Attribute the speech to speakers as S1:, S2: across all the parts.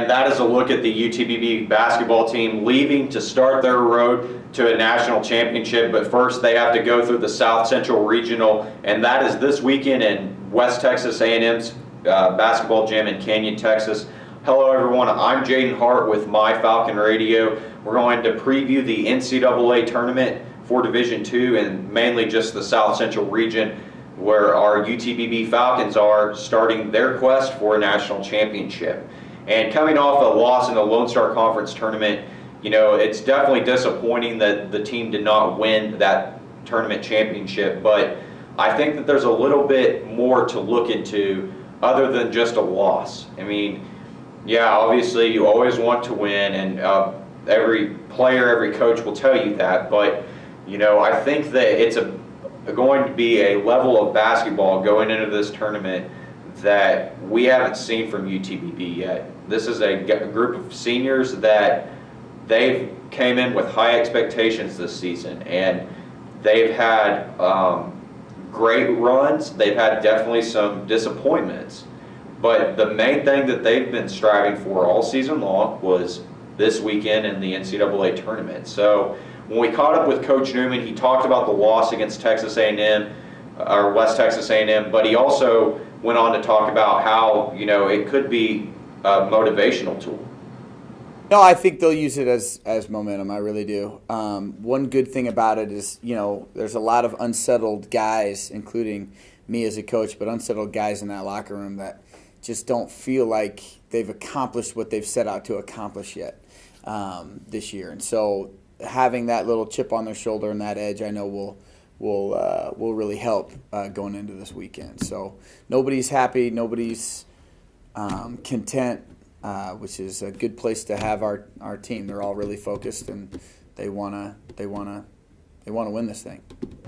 S1: And that is a look at the UTPB basketball team leaving to start their road to a national championship. But first, they have to go through the South Central Regional, and that is this weekend in West Texas A&M's basketball gym in Canyon, Texas. Hello, everyone. I'm Jaydon Hart with My Falcon Radio. We're going to preview the NCAA tournament for Division II and mainly just the South Central region, where our UTPB Falcons are starting their quest for a national championship. And coming off a loss in the Lone Star Conference tournament, you know, it's definitely disappointing that the team did not win that tournament championship, but I think that there's a little bit more to look into other than just a loss. I mean, yeah, obviously you always want to win, and every player, every coach will tell you that, but you know, I think that it's going to be a level of basketball going into this tournament that we haven't seen from UTPB yet. This is a group of seniors that they've came in with high expectations this season, and they've had great runs. They've had definitely some disappointments, but the main thing that they've been striving for all season long was this weekend in the NCAA tournament. So when we caught up with Coach Newman, he talked about the loss against Texas A&M, or West Texas A&M, but he also went on to talk about how, you know, it could be a motivational tool.
S2: No, I think they'll use it as momentum. I really do. One good thing about it is, you know, there's a lot of unsettled guys, including me as a coach, but unsettled guys in that locker room that just don't feel like they've accomplished what they've set out to accomplish yet this year. And so having that little chip on their shoulder and that edge, I know will really help going into this weekend. So nobody's happy, nobody's content, which is a good place to have our team. They're all really focused, and they wanna win this thing.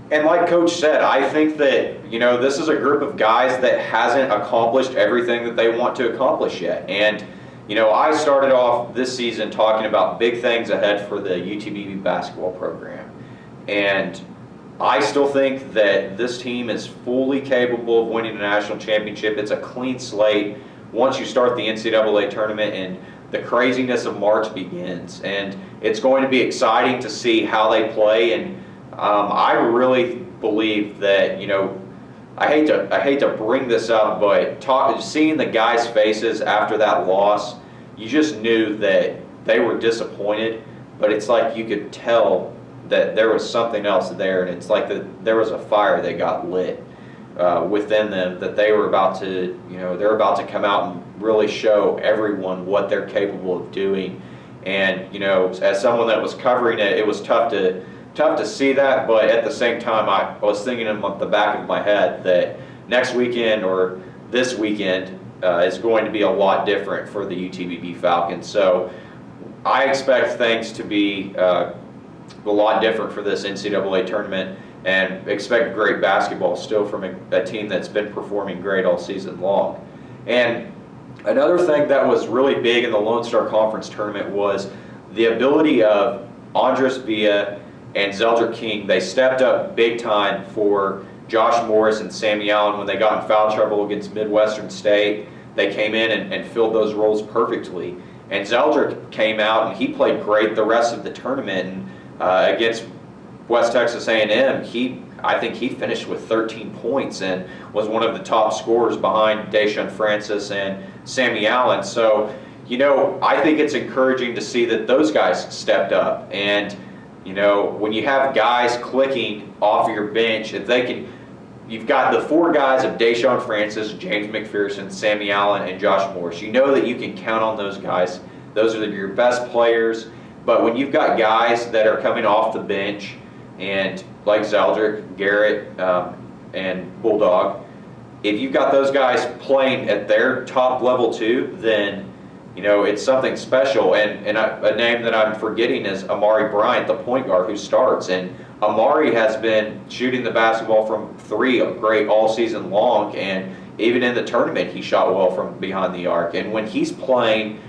S1: And like Coach said, I think that, you know, this is a group of guys that hasn't accomplished everything that they want to accomplish yet. And you know, I started off this season talking about big things ahead for the UTPB basketball program, and I still think that this team is fully capable of winning a national championship. It's a clean slate once you start the NCAA tournament and the craziness of March begins. And it's going to be exciting to see how they play. And I really believe that, you know, I hate to bring this up, but seeing the guys' faces after that loss, you just knew that they were disappointed, but it's like you could tell that there was something else there, and it's like there was a fire that got lit within them, that they were about to, you know, they're about to come out and really show everyone what they're capable of doing. And you know, as someone that was covering it, it was tough to see that, but at the same time, I was thinking in the back of my head that next weekend or this weekend is going to be a lot different for the UTPB Falcons. So I expect things to be a lot different for this NCAA tournament, and expect great basketball still from a team that's been performing great all season long. And another thing that was really big in the Lone Star Conference tournament was the ability of Andres Villa and Zeldrick King. They stepped up big time for Josh Morris and Sammy Allen when they got in foul trouble against Midwestern State. They came in and filled those roles perfectly. And Zeldrick came out and he played great the rest of the tournament. And against West Texas A&M, I think he finished with 13 points and was one of the top scorers behind Deshaun Francis and Sammy Allen. So, you know, I think it's encouraging to see that those guys stepped up. And you know, when you have guys clicking off of your bench, if they can, you've got the four guys of Deshaun Francis, James McPherson, Sammy Allen, and Josh Morris. You know that you can count on those guys. Those are your best players. But when you've got guys that are coming off the bench, and like Zeldrick, Garrett, and Bulldog, if you've got those guys playing at their top level too, then you know, it's something special. And a name that I'm forgetting is Amari Bryant, the point guard who starts. And Amari has been shooting the basketball from three great all season long, and even in the tournament he shot well from behind the arc. And when he's playing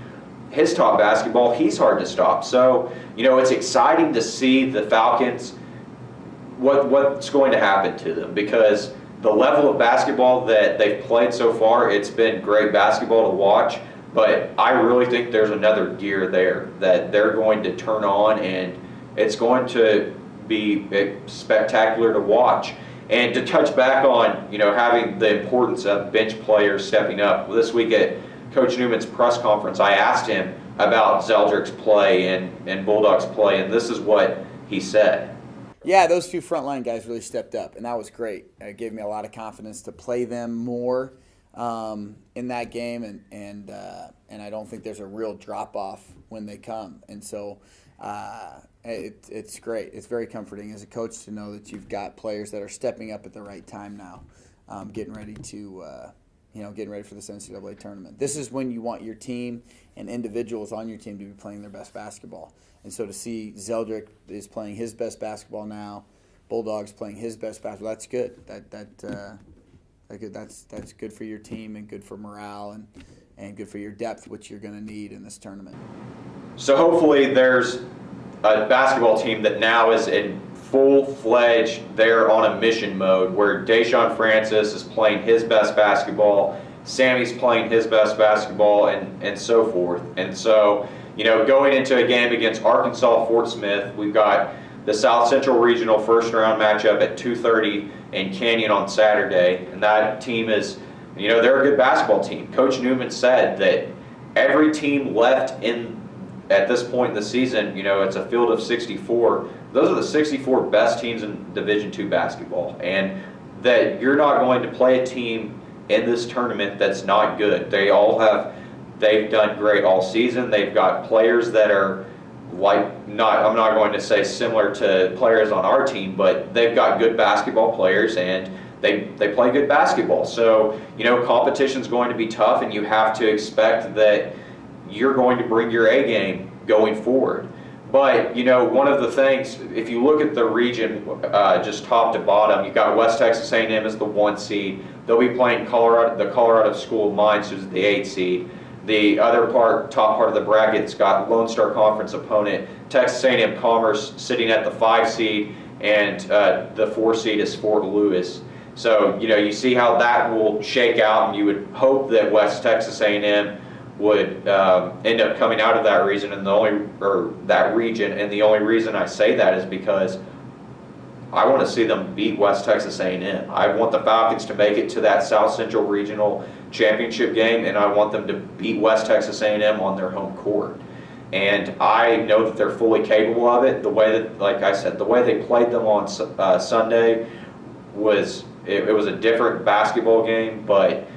S1: his top basketball, he's hard to stop. So, you know, it's exciting to see the Falcons, what's going to happen to them, because the level of basketball that they've played so far, it's been great basketball to watch. But I really think there's another gear there that they're going to turn on, and it's going to be spectacular to watch. And to touch back on, having the importance of bench players stepping up. This week at Coach Newman's press conference, I asked him about Zeldrick's play and Bulldogs' play, and this is what he said.
S2: Yeah, those two frontline guys really stepped up, and that was great. It gave me a lot of confidence to play them more in that game, and I don't think there's a real drop-off when they come. And so it's great. It's very comforting as a coach to know that you've got players that are stepping up at the right time now, getting ready for this NCAA tournament. This is when you want your team and individuals on your team to be playing their best basketball. And so to see Zeldrick is playing his best basketball now, Bulldogs playing his best basketball, that's good. That's good for your team and good for morale and good for your depth, which you're going to need in this tournament.
S1: So hopefully there's a basketball team that now is in full-fledged, they're on a mission mode where Deshaun Francis is playing his best basketball, Sammy's playing his best basketball, and so forth. And so, going into a game against Arkansas Fort Smith, we've got the South Central Regional first-round matchup at 2:30 in Canyon on Saturday. And that team is, they're a good basketball team. Coach Newman said that every team left at this point in the season, it's a field of 64. Those are the 64 best teams in Division II basketball. And that you're not going to play a team in this tournament that's not good. They've done great all season. They've got players that are I'm not going to say similar to players on our team, but they've got good basketball players and they play good basketball. So, competition's going to be tough, and you have to expect that you're going to bring your A game going forward. But, one of the things, if you look at the region just top to bottom, you've got West Texas A&M as the 1 seed. They'll be playing the Colorado School of Mines, who's the 8 seed. The other top part of the bracket's got Lone Star Conference opponent Texas A&M Commerce sitting at the 5 seed, and the 4 seed is Fort Lewis. So, you see how that will shake out, and you would hope that West Texas A&M would end up coming out of that region, and the only reason I say that is because I want to see them beat West Texas A&M. I want the Falcons to make it to that South Central Regional Championship game, and I want them to beat West Texas A&M on their home court. And I know that they're fully capable of it. The way that, like I said, the way they played them on Sunday was a different basketball game, but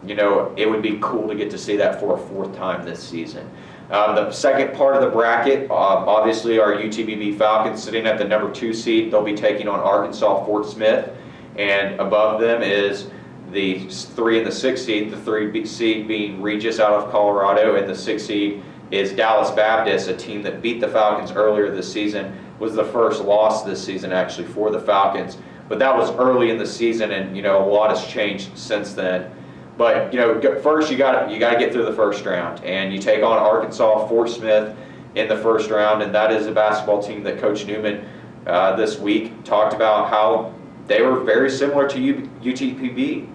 S1: it would be cool to get to see that for a 4th time this season. The second part of the bracket, obviously, our UTPB Falcons sitting at the number 2 seed. They'll be taking on Arkansas Fort Smith, and above them is the 3 and the 6 seed. The 3 seed being Regis out of Colorado, and the 6 seed is Dallas Baptist, a team that beat the Falcons earlier this season. Was the first loss this season actually for the Falcons, but that was early in the season, and a lot has changed since then. But first you got to get through the first round, and you take on Arkansas Fort Smith in the first round, and that is a basketball team that Coach Newman this week talked about how they were very similar to UTPB.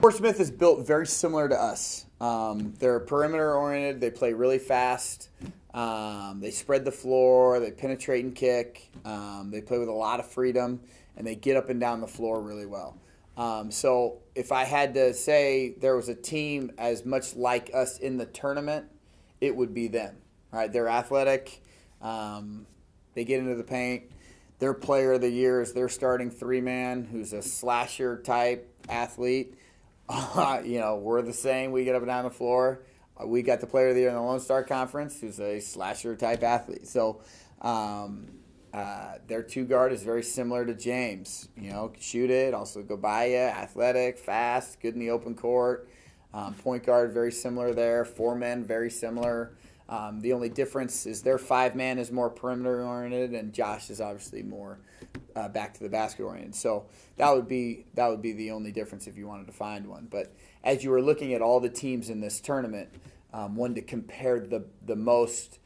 S2: Fort Smith is built very similar to us. They're perimeter oriented. They play really fast. They spread the floor. They penetrate and kick. They play with a lot of freedom, and they get up and down the floor really well. So if I had to say there was a team as much like us in the tournament, it would be them. All right, they're athletic. They get into the paint. Their player of the year is their starting 3-man, who's a slasher type athlete. We're the same. We get up and down the floor. We got the player of the year in the Lone Star Conference, who's a slasher type athlete. So their 2 guard is very similar to James. Shoot it, also go by you, athletic, fast, good in the open court. Point guard, very similar there. 4 men, very similar. The only difference is their 5-man is more perimeter oriented, and Josh is obviously more back to the basket oriented. So that would be the only difference if you wanted to find one. But as you were looking at all the teams in this tournament, one to compare the most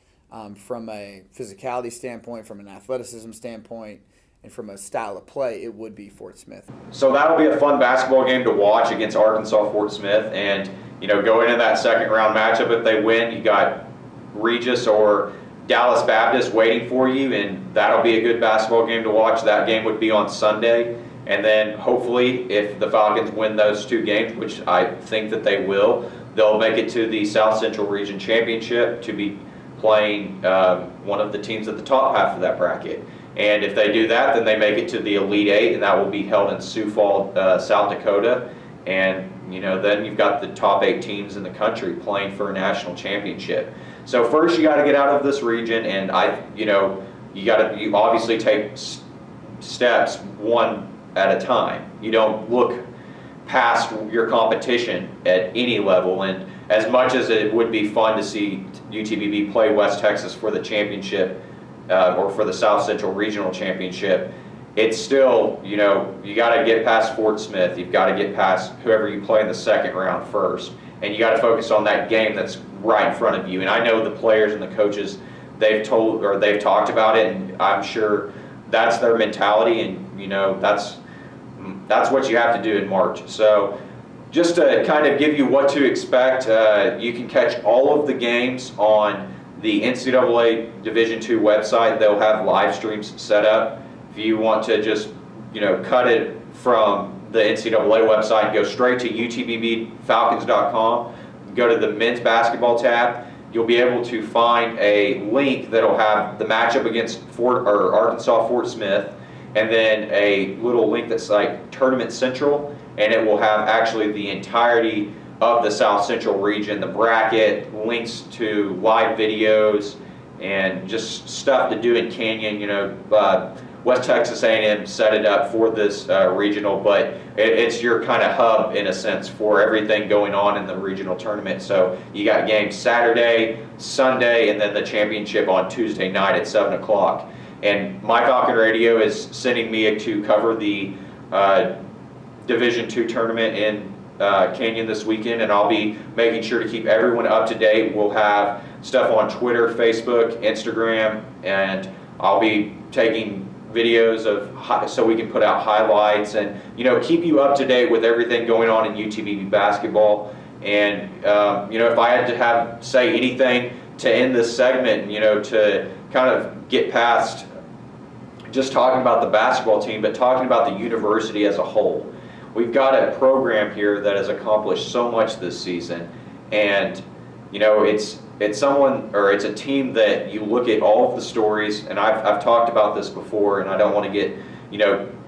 S2: from a physicality standpoint, from an athleticism standpoint, and from a style of play, it would be Fort Smith.
S1: So that'll be a fun basketball game to watch against Arkansas Fort Smith. And, going into that second round matchup, if they win, you got Regis or Dallas Baptist waiting for you, and that'll be a good basketball game to watch. That game would be on Sunday. And then hopefully, if the Falcons win those two games, which I think that they will, they'll make it to the South Central Region Championship to be playing one of the teams at the top half of that bracket. And if they do that, then they make it to the Elite Eight, and that will be held in Sioux Falls, South Dakota. And then you've got the top 8 teams in the country playing for a national championship. So first, you got to get out of this region, and you obviously take steps one at a time. You don't look past your competition at any level. And as much as it would be fun to see UTPB play West Texas for the championship, or for the South Central Regional Championship, it's still, you got to get past Fort Smith. You've got to get past whoever you play in the second round first. And you got to focus on that game that's right in front of you. And I know the players and the coaches, they've talked about it, and I'm sure that's their mentality, and, that's what you have to do in March. So just to kind of give you what to expect, you can catch all of the games on the NCAA Division II website. They'll have live streams set up. If you want to just, cut it from the NCAA website and go straight to utpbbfalcons.com, go to the men's basketball tab, you'll be able to find a link that'll have the matchup against Arkansas Fort Smith, and then a little link that's like Tournament Central, and it will have actually the entirety of the South Central region, the bracket, links to live videos, and just stuff to do in Canyon. West Texas A&M set it up for this regional, but it's your kind of hub in a sense for everything going on in the regional tournament. So you got games Saturday, Sunday, and then the championship on Tuesday night at 7 o'clock. And My Falcon Radio is sending me to cover the Division II tournament in Canyon this weekend, and I'll be making sure to keep everyone up to date. We'll have stuff on Twitter, Facebook, Instagram, and I'll be taking videos so we can put out highlights and keep you up to date with everything going on in UTPB basketball. And if I had to say anything to end this segment, to kind of get past just talking about the basketball team, but talking about the university as a whole. We've got a program here that has accomplished so much this season, and it's a team that you look at all of the stories, and I've talked about this before, and I don't want to get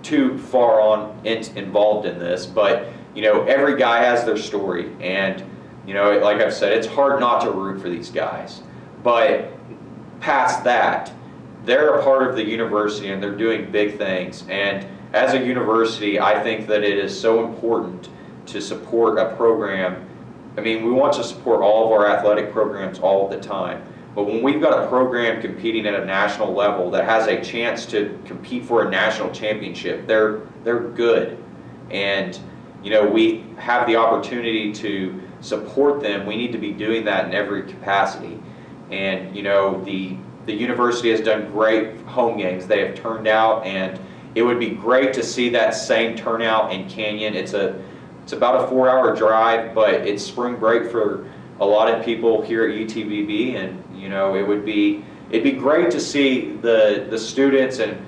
S1: too far involved in this, but every guy has their story, and like I've said, it's hard not to root for these guys. But past that, they're a part of the university, and they're doing big things. And as a university, I think that it is so important to support a program. I mean, we want to support all of our athletic programs all of the time. But when we've got a program competing at a national level that has a chance to compete for a national championship, they're good. And, we have the opportunity to support them. We need to be doing that in every capacity. And, the university has done great home games. They have turned out, and it would be great to see that same turnout in Canyon. It's about a 4-hour drive, but it's spring break for a lot of people here at UTPB, and it'd be great to see the students and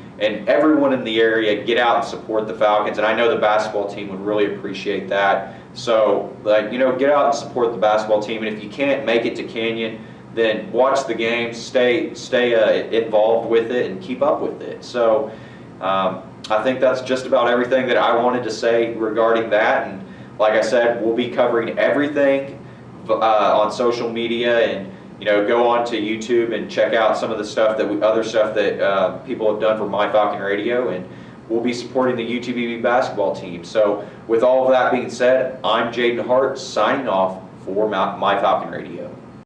S1: everyone in the area get out and support the Falcons. And I know the basketball team would really appreciate that. So get out and support the basketball team. And if you can't make it to Canyon, then watch the games, stay involved with it, and keep up with it. So I think that's just about everything that I wanted to say regarding that. And like I said, we'll be covering everything on social media, and go on to YouTube and check out some of the other stuff that people have done for My Falcon Radio, and we'll be supporting the UTPB basketball team. So with all of that being said, I'm Jaydon Hart signing off for My Falcon Radio.